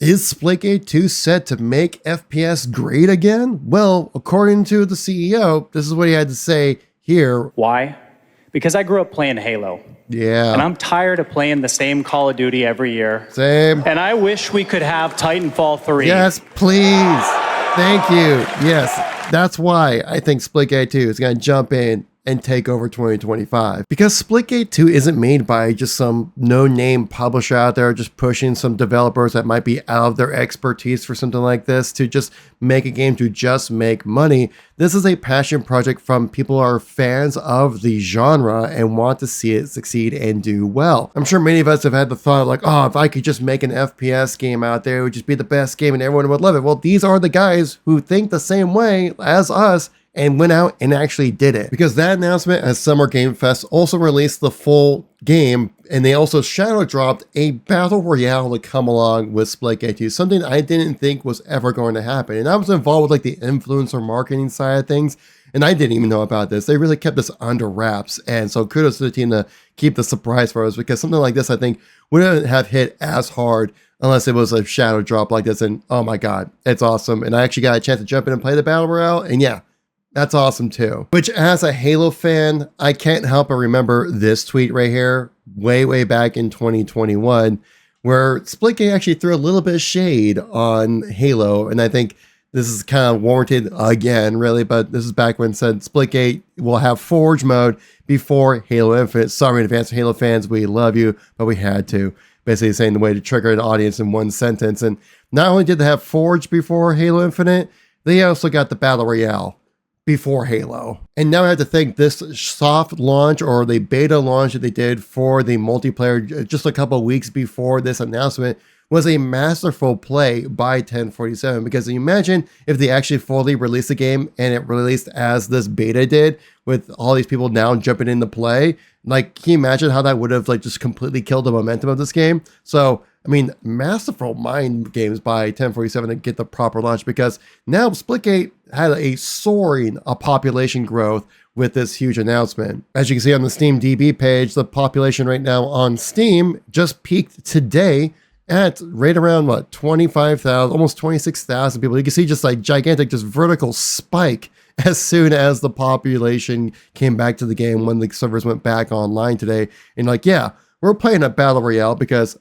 Is Splitgate 2 set to make FPS great again? Well, according to the CEO, this is what he had to say here. Why? Because I grew up playing Halo. Yeah. And I'm tired of playing the same Call of Duty every year. Same. And I wish we could have Titanfall 3. Yes, please. Thank you. Yes, that's why I think Splitgate 2 is going to jump in and take over 2025. Because Splitgate 2 isn't made by just some no-name publisher out there just pushing some developers that might be out of their expertise for something like this to just make a game to just make money. This is a passion project from people who are fans of the genre and want to see it succeed and do well. I'm sure many of us have had the thought like, oh, if I could just make an FPS game out there, it would just be the best game and everyone would love it. Well, these are the guys who think the same way as us and went out and actually did it. Because that announcement at Summer Game Fest also released the full game, and they also shadow dropped a battle royale to come along with Splitgate 2, something I didn't think was ever going to happen. And I was involved with like the influencer marketing side of things, and I didn't even know about this. They really kept this under wraps, and so kudos to the team to keep the surprise for us, because something like this I think wouldn't have hit as hard unless it was a shadow drop like this. And oh my god, it's awesome. And I actually got a chance to jump in and play the battle royale, and yeah, that's awesome too. Which, as a Halo fan, I can't help but remember this tweet right here, way back in 2021, where Splitgate actually threw a little bit of shade on Halo. And I think this is kind of warranted again, really, but this is back when it said Splitgate will have Forge mode before Halo Infinite. Sorry in advance, Halo fans, we love you, but we had to. Basically saying the way to trigger an audience in one sentence. And not only did they have Forge before Halo Infinite, they also got the Battle Royale before Halo. And now I have to think this soft launch or the beta launch that they did for the multiplayer just a couple of weeks before this announcement was a masterful play by 1047, because imagine if they actually fully released the game and it released as this beta did, with all these people now jumping into play. Like, can you imagine how that would have like just completely killed the momentum of this game? So I mean, masterful mind games by 1047 to get the proper launch, because now Splitgate had a soaring population growth with this huge announcement. As you can see on the Steam DB page, the population right now on Steam just peaked today at right around, what, 25,000, almost 26,000 people. You can see just like gigantic, just vertical spike as soon as the population came back to the game when the servers went back online today. And like, yeah, we're playing a battle royale because,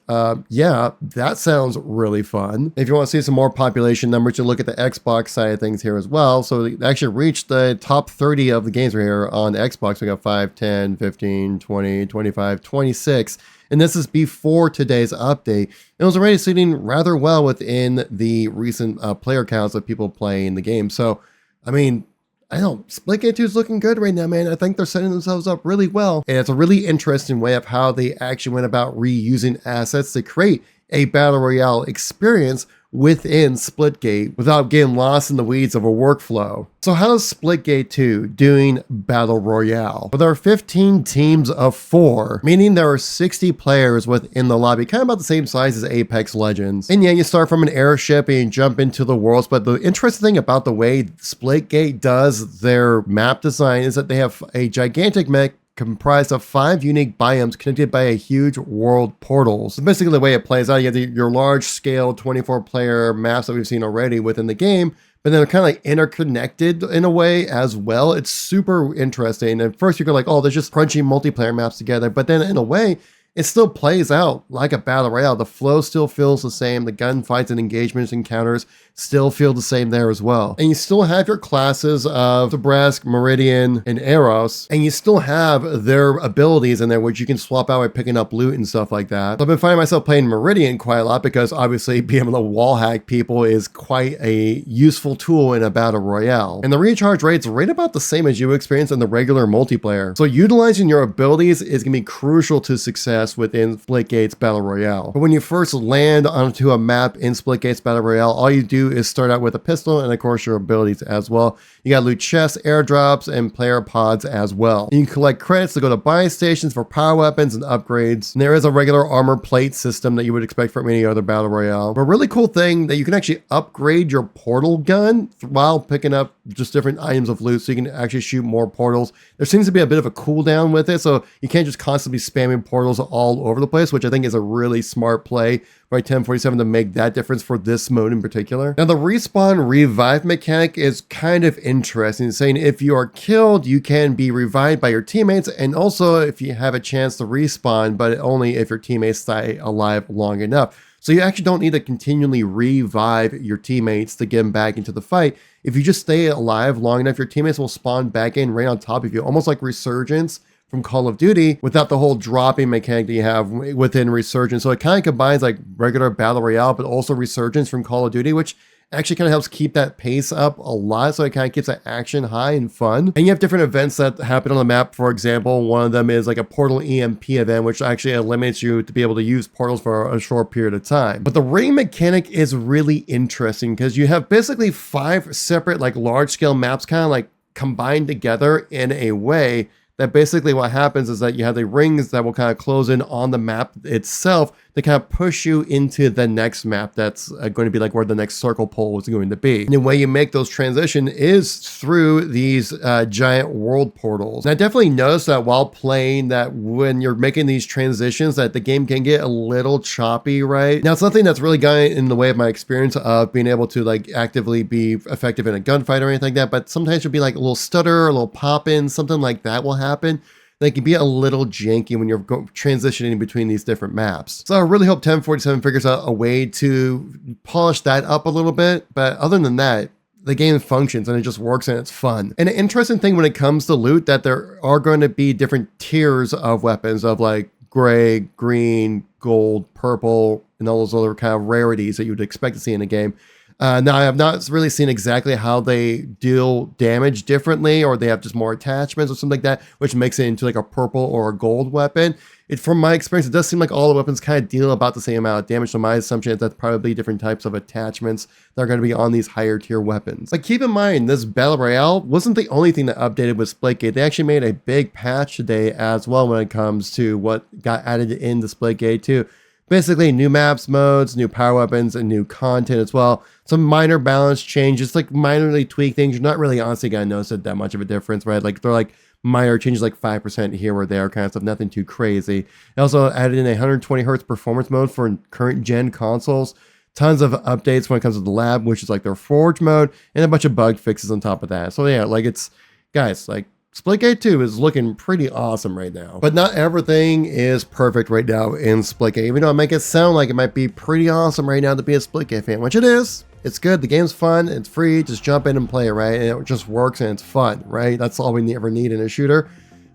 yeah, that sounds really fun. If you want to see some more population numbers, you look at the Xbox side of things here as well. So they actually reached the top 30 of the games right here on Xbox. We got 5, 10, 15, 20, 25, 26. And this is before today's update. It was already sitting rather well within the recent player counts of people playing the game. So, I mean, I don't, Splitgate 2 is looking good right now, man. I think they're setting themselves up really well. And it's a really interesting way of how they actually went about reusing assets to create a battle royale experience within Splitgate without getting lost in the weeds of a workflow. So how's Splitgate 2 doing battle royale? Well, there are 15 teams of 4, meaning there are 60 players within the lobby, kind of about the same size as Apex Legends. And yeah, you start from an airship and you jump into the worlds, but the interesting thing about the way Splitgate does their map design is that they have a gigantic mech comprised of 5 unique biomes connected by a huge world portal. So basically the way it plays out, you have your large scale 24 player maps that we've seen already within the game, but then they're kind of like interconnected in a way as well. It's super interesting. At first you go like, oh, they're just crunchy multiplayer maps together, but then in a way, it still plays out like a battle royale. The flow still feels the same. The gunfights and engagements, encounters still feel the same there as well. And you still have your classes of Nebrask, Meridian, and Eros, and you still have their abilities in there, which you can swap out by picking up loot and stuff like that. So I've been finding myself playing Meridian quite a lot because obviously being able to wall hack people is quite a useful tool in a battle royale. And the recharge rate's right about the same as you experience in the regular multiplayer. So utilizing your abilities is going to be crucial to success within Splitgate's Battle Royale. But when you first land onto a map in Splitgate's Battle Royale, all you do is start out with a pistol and of course your abilities as well. You got loot chests, airdrops, and player pods as well. You can collect credits to go to buy stations for power weapons and upgrades. And there is a regular armor plate system that you would expect from any other Battle Royale. But a really cool thing that you can actually upgrade your portal gun while picking up just different items of loot, so you can actually shoot more portals. There seems to be a bit of a cooldown with it, so you can't just constantly be spamming portals all over the place, which I think is a really smart play by 1047 to make that difference for this mode in particular. Now, the respawn revive mechanic is kind of interesting, saying if you are killed, you can be revived by your teammates, and also if you have a chance to respawn, but only if your teammates stay alive long enough. So you actually don't need to continually revive your teammates to get them back into the fight. If you just stay alive long enough, your teammates will spawn back in right on top of you, almost like Resurgence from Call of Duty, without the whole dropping mechanic that you have within Resurgence. So it kind of combines like regular Battle Royale, but also Resurgence from Call of Duty, which actually kind of helps keep that pace up a lot, so it kind of keeps that action high and fun. And you have different events that happen on the map. For example, one of them is like a portal EMP event, which actually eliminates you to be able to use portals for a short period of time. But the ring mechanic is really interesting because you have basically 5 separate like large scale maps kind of like combined together in a way that basically what happens is that you have the rings that will kind of close in on the map itself to kind of push you into the next map that's going to be like where the next circle pole is going to be. And the way you make those transition is through these giant world portals. And I definitely noticed that while playing that when you're making these transitions that the game can get a little choppy, right? Now, it's nothing that's really gotten in the way of my experience of being able to like actively be effective in a gunfight or anything like that, but sometimes it'll be like a little stutter, a little pop in, something like that will happen. They can be a little janky when you're transitioning between these different maps. So I really hope 1047 figures out a way to polish that up a little bit. But other than that, the game functions and it just works and it's fun. And an interesting thing when it comes to loot, that there are going to be different tiers of weapons of like gray, green, gold, purple, and all those other kind of rarities that you would expect to see in a game. Now, I have not really seen exactly how they deal damage differently, or they have just more attachments or something like that, which makes it into like a purple or a gold weapon. From my experience, it does seem like all the weapons kind of deal about the same amount of damage. So my assumption is that's probably different types of attachments that are going to be on these higher tier weapons. But keep in mind, this Battle Royale wasn't the only thing that updated with Splitgate. They actually made a big patch today as well when it comes to what got added into Splitgate 2. Basically, new maps, modes, new power weapons, and new content as well. Some minor balance changes, like minorly tweak things. You're not really honestly going to notice that much of a difference, right? Like they're like minor changes, like 5% here or there kind of stuff, nothing too crazy. It also added in a 120 hertz performance mode for current gen consoles. Tons of updates when it comes to the lab, which is like their Forge mode, and a bunch of bug fixes on top of that. So yeah, like it's, guys, like Splitgate 2 is looking pretty awesome right now. But not everything is perfect right now in Splitgate, even though I make it sound like it might be pretty awesome right now to be a Splitgate fan, which it is. It's good, the game's fun, it's free, just jump in and play it, right? And it just works and it's fun, right? That's all we ever need in a shooter.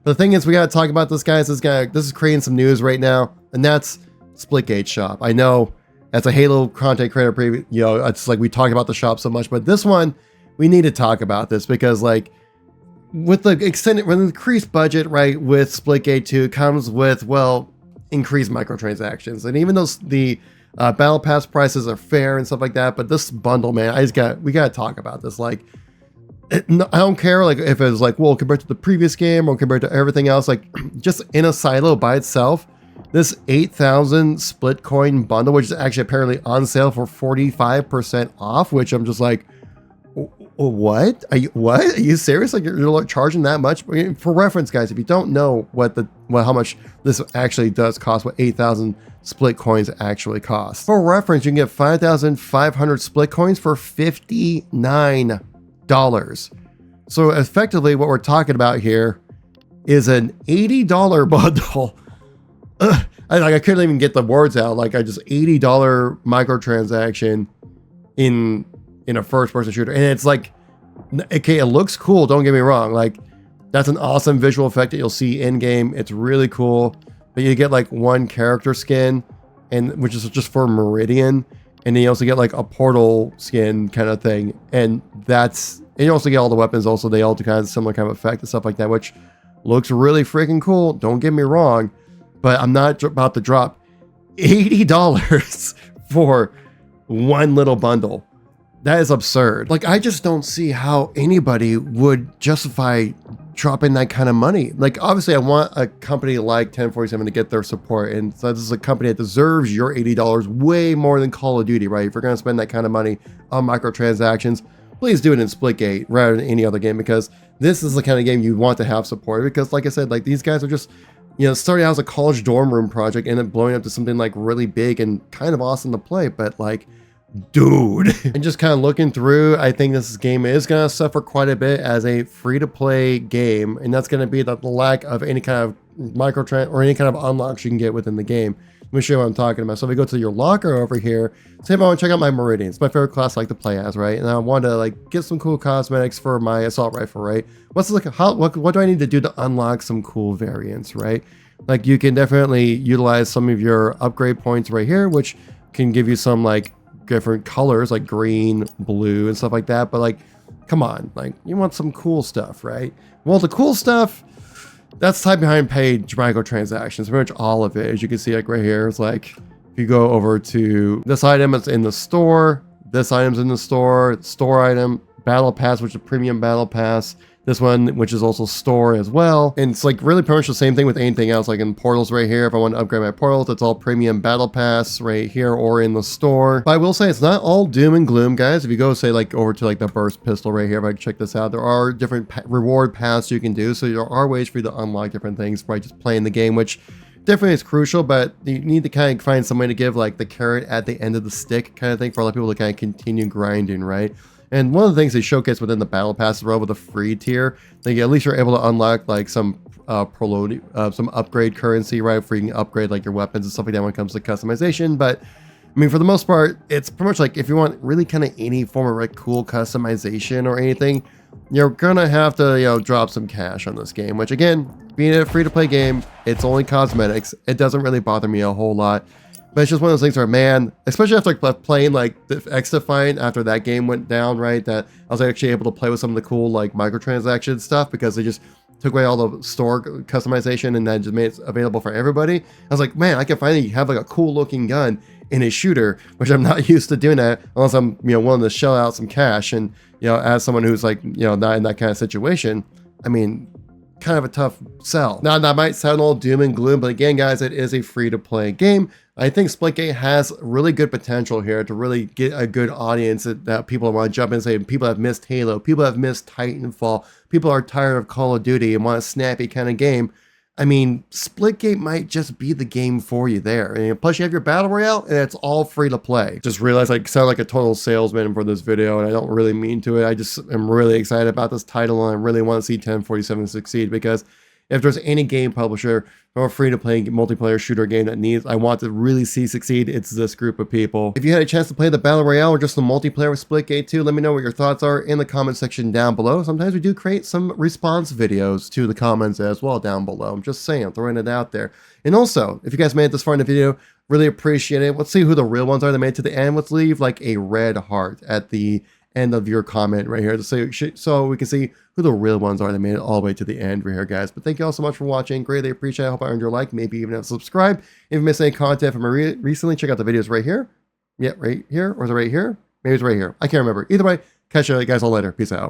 But the thing is, we gotta talk about this, guys. This is creating some news right now, and that's Splitgate shop. I know as a Halo content creator preview, you know, it's like we talk about the shop so much, but this one, we need to talk about this because like, with the increased budget, right, with Splitgate 2 comes with, well, increased microtransactions. And even though the battle pass prices are fair and stuff like that, but this bundle, man, we gotta talk about this. Like, I don't care like if it's like, well, compared to the previous game or compared to everything else, like just in a silo by itself, this 8,000 split coin bundle, which is actually apparently on sale for 45% off, which I'm just like, what? Are you serious? Like you're charging that much? I mean, for reference, guys, if you don't know how much this actually does cost, what 8,000 split coins actually cost. For reference, you can get 5,500 split coins for $59. So effectively, what we're talking about here is an $80 bundle. I couldn't even get the words out. Like I just $80 microtransaction in a first-person shooter, and it's like, okay, it looks cool, don't get me wrong, like that's an awesome visual effect that you'll see in game. It's really cool, but you get like one character skin, and which is just for Meridian, and then you also get like a portal skin kind of thing, and you also get all the weapons. Also, they all do kind of similar kind of effect and stuff like that, which looks really freaking cool. Don't get me wrong, but I'm not about to drop $80 for one little bundle. That is absurd. Like, I just don't see how anybody would justify dropping that kind of money. Like, obviously, I want a company like 1047 to get their support. And so this is a company that deserves your $80 way more than Call of Duty, right? If you're going to spend that kind of money on microtransactions, please do it in Splitgate rather than any other game, because this is the kind of game you want to have support. Because, like I said, like these guys are just, started out as a college dorm room project, ended up blowing up to something like really big and kind of awesome to play, but like, dude. And just kind of looking through, I think this game is going to suffer quite a bit as a free-to-play game, and that's going to be the lack of any kind of microtransaction or any kind of unlocks you can get within the game. Let me show you what I'm talking about. So if we go to your locker over here, say if I want to check out my Meridians, my favorite class I like to play as, right? And I want to like get some cool cosmetics for my assault rifle, right? What do I need to do to unlock some cool variants, right? Like you can definitely utilize some of your upgrade points right here, which can give you some like different colors like green, blue, and stuff like that. But like, come on, like you want some cool stuff, right? Well, the cool stuff, that's tied behind paid microtransactions. Pretty much all of it, as you can see, like right here, it's like if you go over to this item, it's in the store. This item's in the store. Store item, battle pass, which is a premium battle pass. This one, which is also store as well. And it's like really pretty much the same thing with anything else. Like in portals right here, if I want to upgrade my portals, it's all premium battle pass right here or in the store. But I will say it's not all doom and gloom, guys. If you go say like over to like the burst pistol right here, if I check this out, there are different reward paths you can do. So there are ways for you to unlock different things by just playing the game, which definitely is crucial, but you need to kind of find some way to give like the carrot at the end of the stick kind of thing for a lot of people to kind of continue grinding, right? And one of the things they showcase within the battle pass as well with the free tier, like at least you're able to unlock like some some upgrade currency, right? Where you can upgrade like your weapons and stuff like that when it comes to customization. But I mean, for the most part, it's pretty much like if you want really kind of any form of like cool customization or anything, you're gonna have to drop some cash on this game. Which again, being a free-to-play game, it's only cosmetics. It doesn't really bother me a whole lot. But it's just one of those things where, man, especially after like, playing like the X-Defiant after that game went down, right? That I was actually able to play with some of the cool like microtransaction stuff because they just took away all the store customization and then just made it available for everybody. I was like, man, I can finally have like a cool looking gun in a shooter, which I'm not used to doing that unless I'm willing to shell out some cash. And as someone who's like not in that kind of situation, I mean, kind of a tough sell. Now that might sound all doom and gloom, but again, guys, it is a free-to-play game. I think Splitgate has really good potential here to really get a good audience that people want to jump in and say, people have missed Halo, people have missed Titanfall, people are tired of Call of Duty and want a snappy kind of game. I mean, Splitgate might just be the game for you there. And plus you have your Battle Royale and it's all free to play. Just realized I sound like a total salesman for this video and I don't really mean to it. I just am really excited about this title and I really want to see 1047 succeed because if there's any game publisher or free-to-play multiplayer shooter game that I want to really see succeed, it's this group of people. If you had a chance to play the Battle Royale or just the multiplayer with Splitgate 2, let me know what your thoughts are in the comment section down below. Sometimes we do create some response videos to the comments as well down below. I'm just saying, throwing it out there. And also, if you guys made it this far in the video, really appreciate it. Let's see who the real ones are that made it to the end. Let's leave like a red heart at the end of your comment right here so we can see who the real ones are that made it all the way to the end right here, guys. But thank you all so much for watching. Greatly appreciate it. I hope I earned your like, maybe even subscribe. If you missed any content from me recently, check out the videos right here. Yeah, right here. Or is it right here? Maybe it's right here. I can't remember. Either way, catch you guys all later. Peace out.